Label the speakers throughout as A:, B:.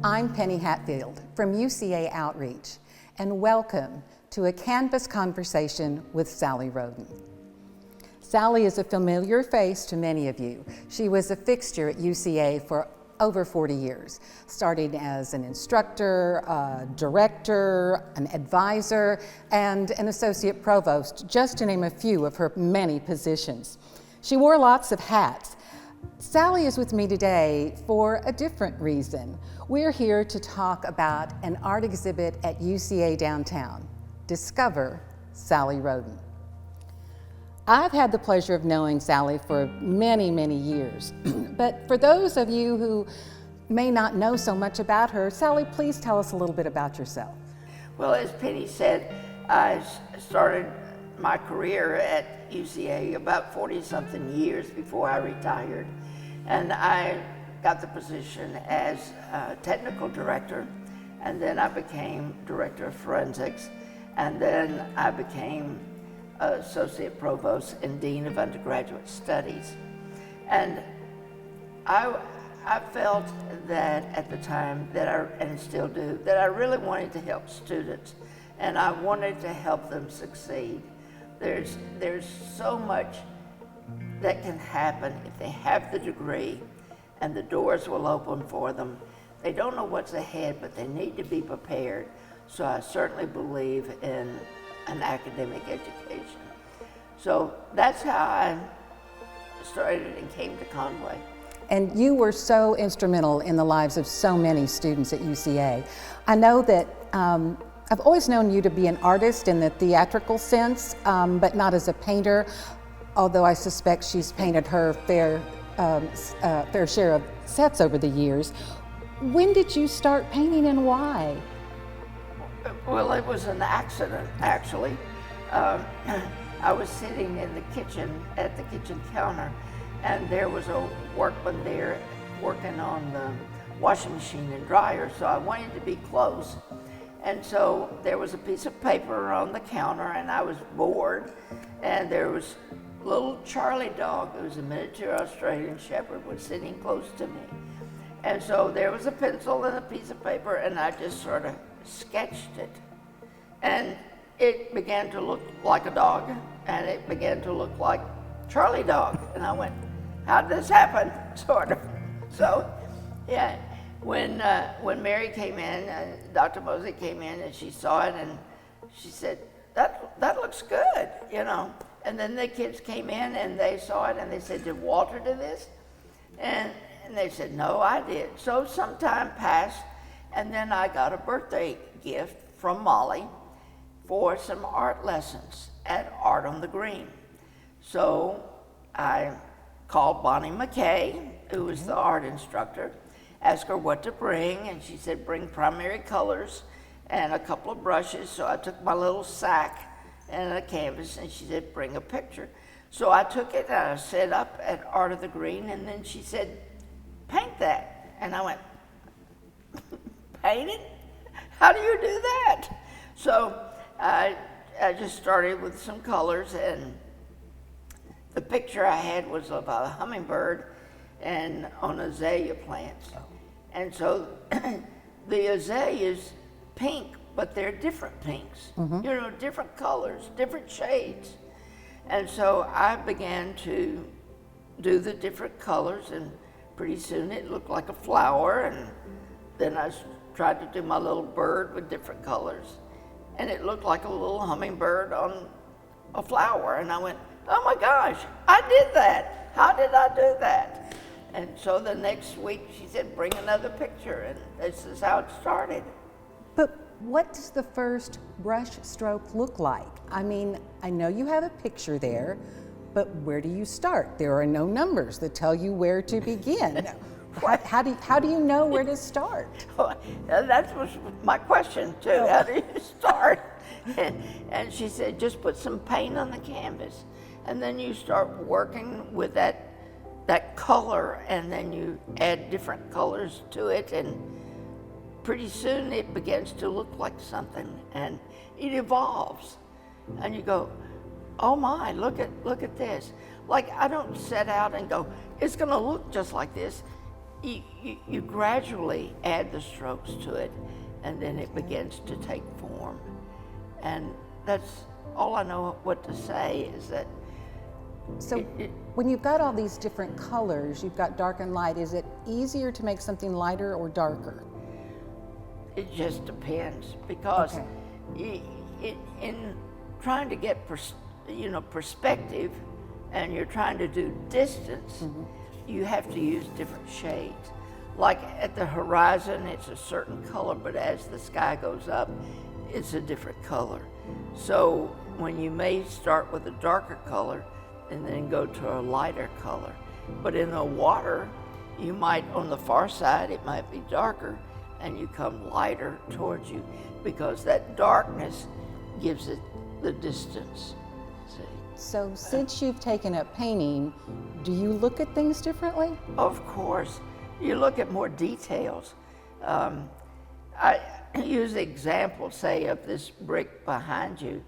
A: I'm Penny Hatfield from UCA Outreach, and welcome to a Canvas Conversation with Sally Roden. Sally is a familiar face to many of you. She was a fixture at UCA for over 40 years, starting as an instructor, a director, an advisor, and an associate provost, just to name a few of her many positions. She wore lots of hats. Sally is with me today for a different reason. We're here to talk about an art exhibit at UCA downtown. Discover Sally Roden. I've had the pleasure of knowing Sally for many, many years. But for those of you who may not know so much about her, Sally, please tell us a little bit about yourself.
B: Well, as Penny said, I started my career at UCA about 40-something years before I retired. And I got the position as technical director, and then I became director of forensics, and then I became associate provost and dean of undergraduate studies. And I felt that at the time and still do, that I really wanted to help students, and I wanted to help them succeed. There's so much that can happen if they have the degree and the doors will open for them. They don't know what's ahead, but they need to be prepared. So I certainly believe in an academic education. So that's how I started and came to Conway.
A: And you were so instrumental in the lives of so many students at UCA. I know that I've always known you to be an artist in the theatrical sense, but not as a painter, although I suspect she's painted her fair share of sets over the years. When did you start painting and why?
B: Well, it was an accident, actually. I was sitting in the kitchen, at the kitchen counter, and there was a workman there working on the washing machine and dryer, so I wanted to be close. And so there was a piece of paper on the counter, and I was bored, and there was a little Charlie dog, who was a miniature Australian Shepherd, was sitting close to me. And so there was a pencil and a piece of paper, and I just sort of sketched it. And it began to look like a dog, and it began to look like Charlie dog. And I went, how did this happen? Sort of. So, yeah, when Mary came in, Dr. Mosley came in, and she saw it, and she said, that looks good, you know. And then the kids came in, and they saw it, and they said, did Walter do this? And they said, no, I did. So some time passed, and then I got a birthday gift from Molly for some art lessons at Art on the Green. So I called Bonnie McKay, who was the art instructor, asked her what to bring, and she said, bring primary colors and a couple of brushes. So I took my little sack and a canvas, and she said, bring a picture. So I took it and I set up at Art of the Green, and then she said, paint that. And I went, paint it? How do you do that? So I just started with some colors, and the picture I had was of a hummingbird and on azalea plants. And so the azaleas pink, but they're different pinks, different colors, different shades. And so I began to do the different colors, and pretty soon it looked like a flower, and then I tried to do my little bird with different colors, and it looked like a little hummingbird on a flower, and I went, oh my gosh, I did that. How did I do that? And so the next week she said, bring another picture, and this is how it started.
A: But what does the first brush stroke look like? I mean, I know you have a picture there, but where do you start? There are no numbers that tell you where to begin. How do you know where to start?
B: That was my question too. How do you start? And she said, just put some paint on the canvas, and then you start working with that color, and then you add different colors to it, and pretty soon it begins to look like something, and it evolves, and you go, oh my, look at this. Like, I don't set out and go, it's gonna look just like this. you gradually add the strokes to it, and then it begins to take form. And that's all I know what to say is that.
A: So when you've got all these different colors, you've got dark and light, is it easier to make something lighter or darker?
B: It just depends, because in trying to get perspective, and you're trying to do distance, you have to use different shades. Like at the horizon, it's a certain color, but as the sky goes up, it's a different color. So when you may start with a darker color and then go to a lighter color, but in the water, you might, on the far side, it might be darker, and you come lighter towards you, because that darkness gives it the distance. See?
A: So since you've taken up painting, do you look at things differently?
B: Of course, you look at more details. I use the example, say, of this brick behind you.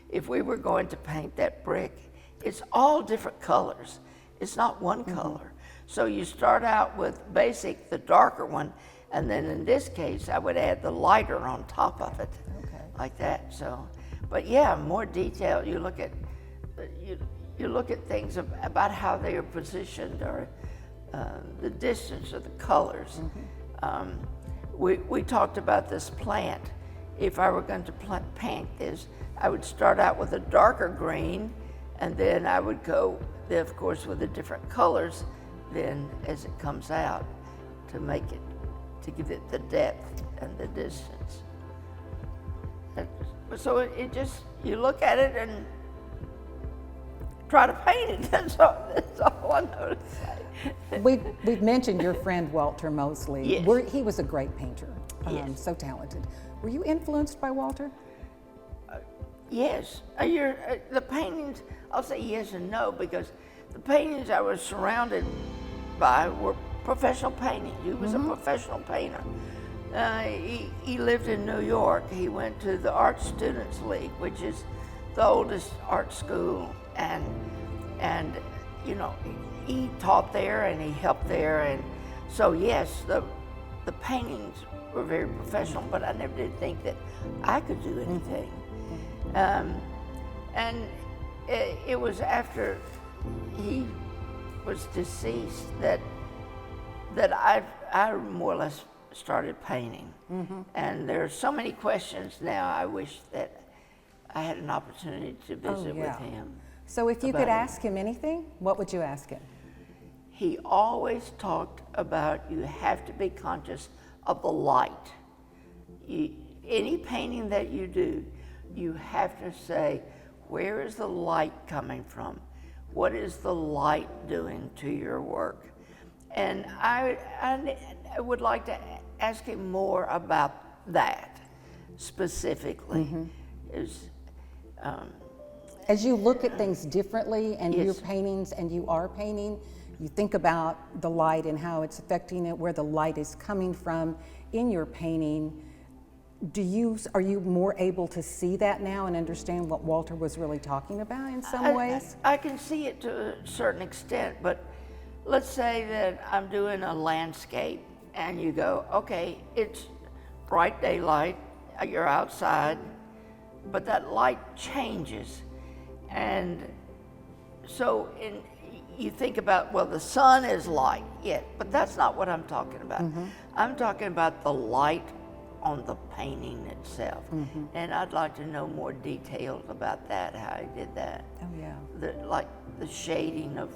B: If we were going to paint that brick, it's all different colors. It's not one color. So you start out with basic, the darker one, and then in this case, I would add the lighter on top of it, like that. So, but yeah, more detail. You look at you look at things about how they are positioned, or the distance of the colors. We talked about this plant. If I were going to paint this, I would start out with a darker green, and then I would go, of course, with the different colors then as it comes out, to make it, to give it the depth and the distance. So it just, you look at it and try to paint it. That's all I know to say.
A: We've mentioned your friend Walter Mosley.
B: Yes.
A: He was a great painter,
B: Yes.
A: so talented. Were you influenced by Walter?
B: Yes. The paintings, I'll say yes and no, because the paintings I was surrounded by were professional paintings. He was a professional painter. He lived in New York. He went to the Art Students League, which is the oldest art school, and you know, he taught there and he helped there, and so yes, the paintings were very professional, but I never did think that I could do anything. And it was after he was deceased that I more or less started painting. And there are so many questions now. I wish that I had an opportunity to visit with him.
A: So if you could ask him anything, what would you ask him?
B: He always talked about, you have to be conscious of the light. Any painting that you do, you have to say, where is the light coming from? What is the light doing to your work? And I would like to ask him more about that specifically.
A: As you look at things differently, and
B: Yes.
A: your paintings, and you are painting, you think about the light and how it's affecting it, where the light is coming from in your painting. Are you more able to see that now and understand what Walter was really talking about in some ways?
B: I can see it to a certain extent, but let's say that I'm doing a landscape and you go, okay, it's bright daylight, you're outside, but that light changes. And so you think about, well, the sun is light, but that's not what I'm talking about. I'm talking about the light on the painting itself. And I'd like to know more details about that, how I did that.
A: Oh, yeah.
B: Like the shading of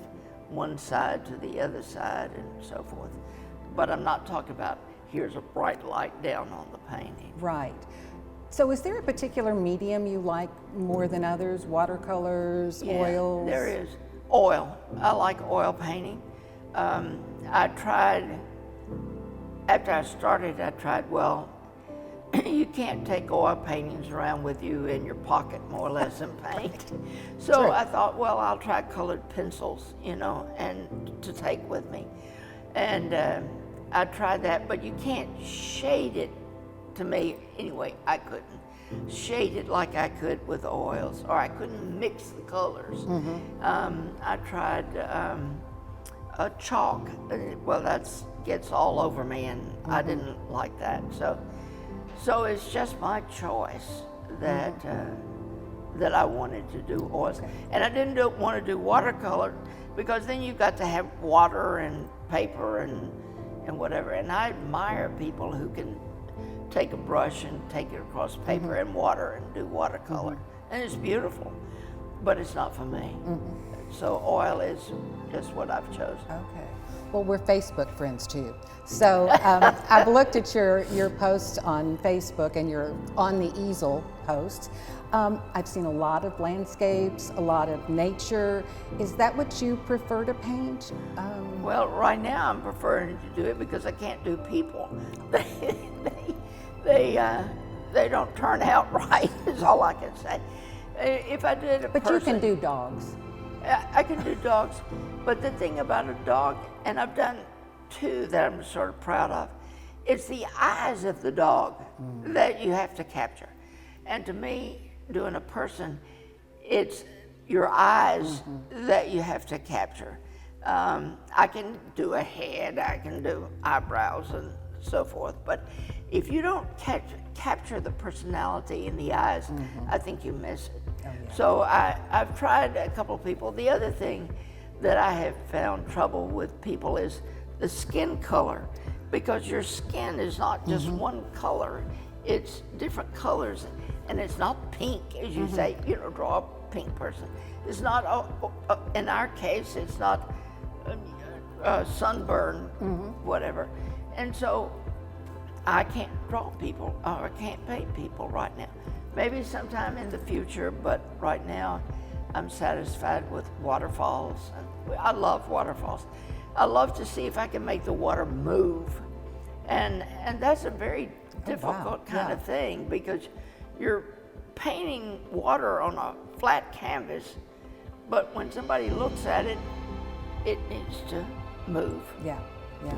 B: one side to the other side and so forth. But I'm not talking about, here's a bright light down on the painting.
A: Right. So is there a particular medium you like more than others? Watercolors, oils?
B: There is. Oil. I like oil painting. I tried, after I started, well, you can't take oil paintings around with you in your pocket, more or less, and paint. So I thought, well, I'll try colored pencils, and to take with me. And I tried that, but you can't shade it, to me, anyway, I couldn't shade it like I could with oils, or I couldn't mix the colors. I tried a chalk. Well, that gets all over me, and I didn't like that. So it's just my choice that that I wanted to do oils, and I didn't want to do watercolor because then you've got to have water and paper and whatever. And I admire people who can take a brush and take it across paper and water and do watercolor, and it's beautiful, but it's not for me. So oil is just what I've chosen.
A: Okay. Well, we're Facebook friends too. So I've looked at your posts on Facebook and your On the Easel posts. I've seen a lot of landscapes, a lot of nature. Is that what you prefer to paint?
B: Well, right now I'm preferring to do it because I can't do people. They don't turn out right, is all I can say. If I did a
A: But
B: person,
A: you can do dogs.
B: I can do dogs, but the thing about a dog, and I've done two that I'm sort of proud of, it's the eyes of the dog that you have to capture. And to me, doing a person, it's your eyes that you have to capture. I can do a head, I can do eyebrows and so forth, but if you don't capture the personality in the eyes, I think you miss it. Oh, yeah. So I've tried a couple of people. The other thing that I have found trouble with people is the skin color, because your skin is not just one color, it's different colors, and it's not pink, as you say, draw a pink person. It's not, in our case, it's not sunburn, whatever. And so I can't draw people, or I can't paint people right now. Maybe sometime in the future, but right now I'm satisfied with waterfalls. I love waterfalls. I love to see if I can make the water move. And that's a very difficult kind of thing, because you're painting water on a flat canvas, but when somebody looks at it, it needs to move.
A: Yeah.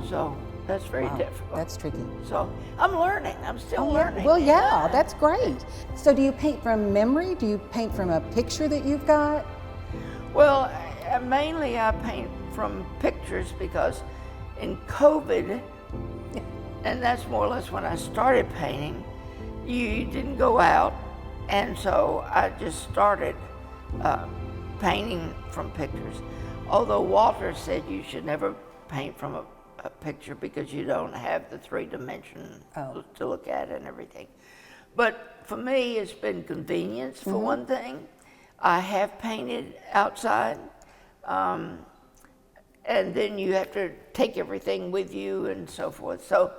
B: So that's very difficult.
A: That's tricky.
B: So I'm learning. I'm still learning.
A: Well, yeah, that's great. So do you paint from memory? Do you paint from a picture that you've got?
B: Well, mainly I paint from pictures, because in COVID, and that's more or less when I started painting, you didn't go out, and so I just started painting from pictures. Although Walter said you should never paint from a picture because you don't have the 3-dimension to look at and everything. But for me, it's been convenience, for one thing. I have painted outside, and then you have to take everything with you and so forth. So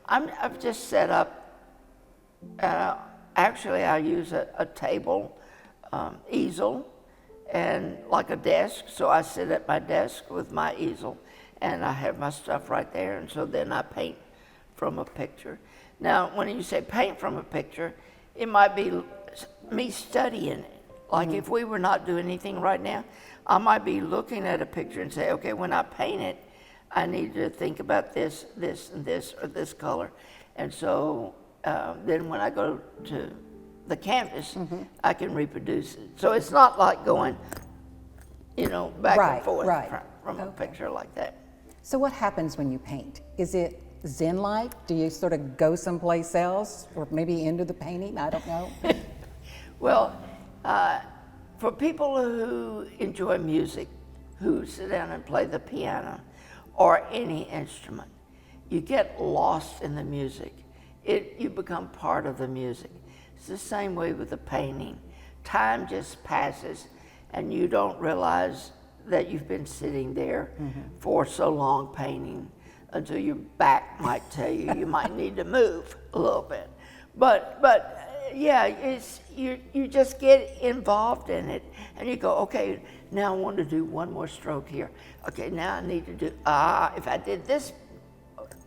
B: I've just set up, actually I use a table, easel, and like a desk, so I sit at my desk with my easel, and I have my stuff right there, and so then I paint from a picture. Now, when you say paint from a picture, it might be me studying it. Like if we were not doing anything right now, I might be looking at a picture and say, okay, when I paint it, I need to think about this, this, and this, or this color. And so then when I go to the canvas, I can reproduce it. So it's not like going, back and forth from a picture like that.
A: So what happens when you paint? Is it Zen-like? Do you sort of go someplace else, or maybe into the painting? I don't know.
B: Well, for people who enjoy music, who sit down and play the piano or any instrument, you get lost in the music. You become part of the music. It's the same way with the painting. Time just passes, and you don't realize that you've been sitting there for so long painting, until your back might tell you you might need to move a little bit. But yeah, you just get involved in it, and you go, okay, now I want to do one more stroke here. Okay, now I need to do, if I did this,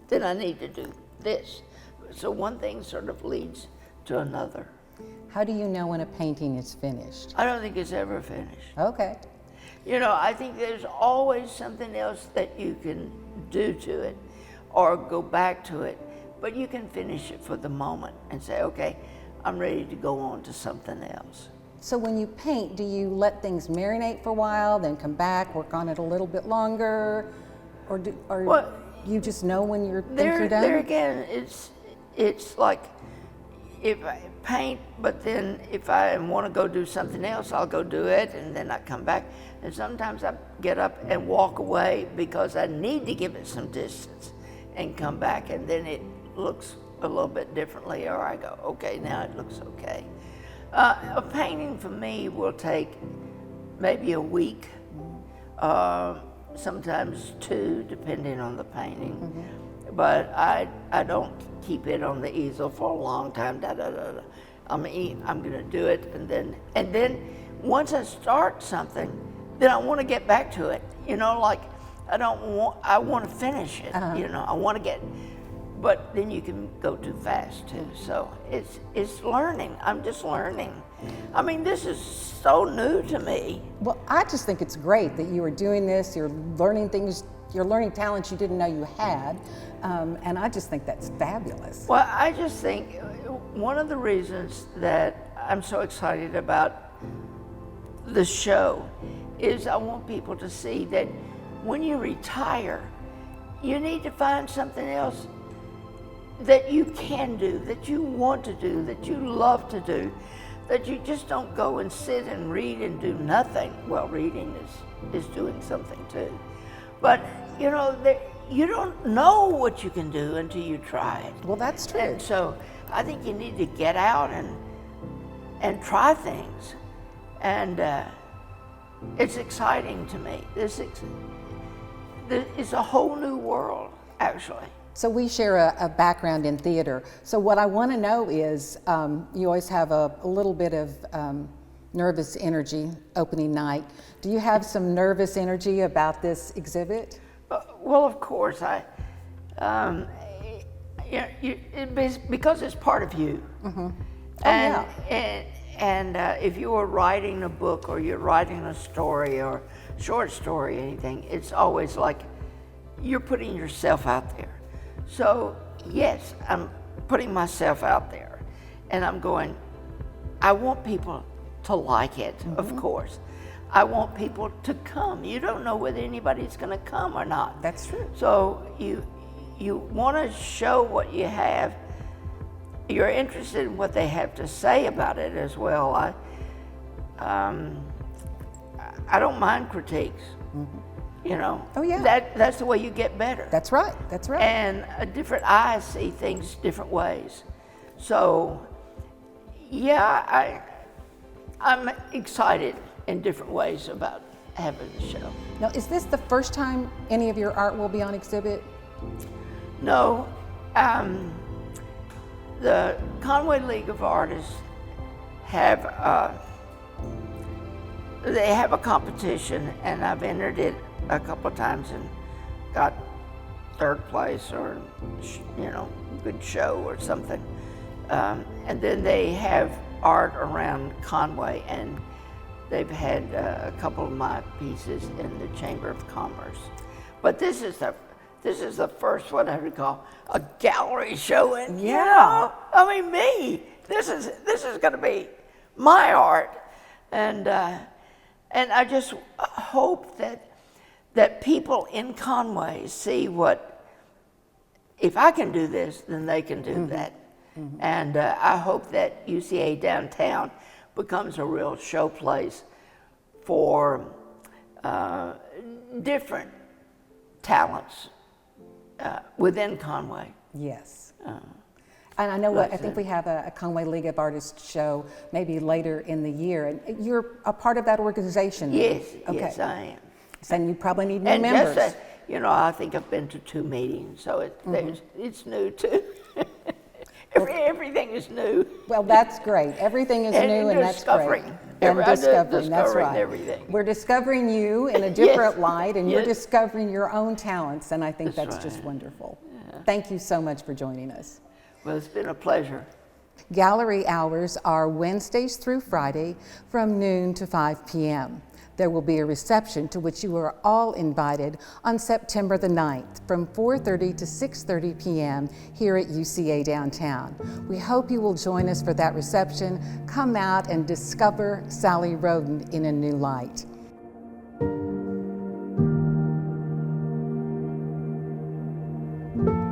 B: then I need to do this. So one thing sort of leads to another.
A: How do you know when a painting is finished?
B: I don't think it's ever finished.
A: Okay.
B: I think there's always something else that you can do to it or go back to it, but you can finish it for the moment and say, okay, I'm ready to go on to something else.
A: So when you paint, do you let things marinate for a while, then come back, work on it a little bit longer? or
B: Well,
A: you just know when you're
B: there
A: done?
B: again, it's like if I paint, but then if I want to go do something else, I'll go do it, and then I come back. And sometimes I get up and walk away because I need to give it some distance, and come back, and then it looks a little bit differently, or I go, okay, now it looks okay. A painting for me will take maybe a week, sometimes 2, depending on the painting. But I don't keep it on the easel for a long time. I'm gonna do it, and then once I start something, then I want to get back to it. You know, like I want to finish it. You know, I want to get. But then you can go too fast too. So it's learning. I'm just learning. I mean, this is so new to me.
A: Well, I just think it's great that you are doing this. You're learning things. You're learning talents you didn't know you had, and I just think that's fabulous.
B: Well, I just think one of the reasons that I'm so excited about the show is I want people to see that when you retire, you need to find something else that you can do, that you want to do, that you love to do, that you just don't go and sit and read and do nothing. Well, reading is doing something too. But, you know, you don't know what you can do until you try it.
A: Well, that's true.
B: And so I think you need to get out and try things. And it's exciting to me. It's a whole new world, actually.
A: So we share a background in theater. So what I want to know is, you always have a little bit of nervous energy opening night. Do you have some nervous energy about this exhibit?
B: Well, of course, because it's part of you.
A: Mm-hmm.
B: And if you are writing a book or you're writing a story or short story, anything, it's always like you're putting yourself out there. So yes, I'm putting myself out there, and I'm going, I want people to like it, of course. I want people to come. You don't know whether anybody's going to come or not.
A: That's true.
B: So you want to show what you have. You're interested in what they have to say about it as well. I don't mind critiques. You know.
A: Oh yeah.
B: That's the way you get better.
A: That's right. That's right.
B: And different eyes see things different ways. So yeah, I'm excited in different ways about having the show.
A: Now, is this the first time any of your art will be on exhibit?
B: No, the Conway League of Artists have they have a competition, and I've entered it a couple of times and got third place or good show or something. And then they have art around Conway, and they've had a couple of my pieces in the Chamber of Commerce. But this is the first one I would call a gallery showing.
A: Yeah.
B: You know? I mean, me. This is going to be my art, and I just hope that people in Conway see what, if I can do this, then they can do that. Mm-hmm. And I hope that UCA downtown becomes a real showplace for different talents within Conway.
A: Yes. And I know I think we have a Conway League of Artists show maybe later in the year, and you're a part of that organization.
B: Yes,
A: okay.
B: Yes, I am.
A: So you probably need new
B: and
A: members.
B: Just, I think I've been to 2 meetings, so it's new too. Everything is new.
A: Well, that's great. Everything is new, and that's great. And discovering, that's right.
B: Everything.
A: We're discovering you in a different light, and
B: Yes.
A: you're discovering your own talents, and I think that's
B: right.
A: just wonderful. Yeah. Thank you so much for joining us.
B: Well, it's been a pleasure.
A: Gallery hours are Wednesdays through Friday from noon to 5 p.m. There will be a reception to which you are all invited on September the 9th from 4:30 to 6:30 p.m. here at UCA downtown. We hope you will join us for that reception. Come out and discover Sally Roden in a new light. you.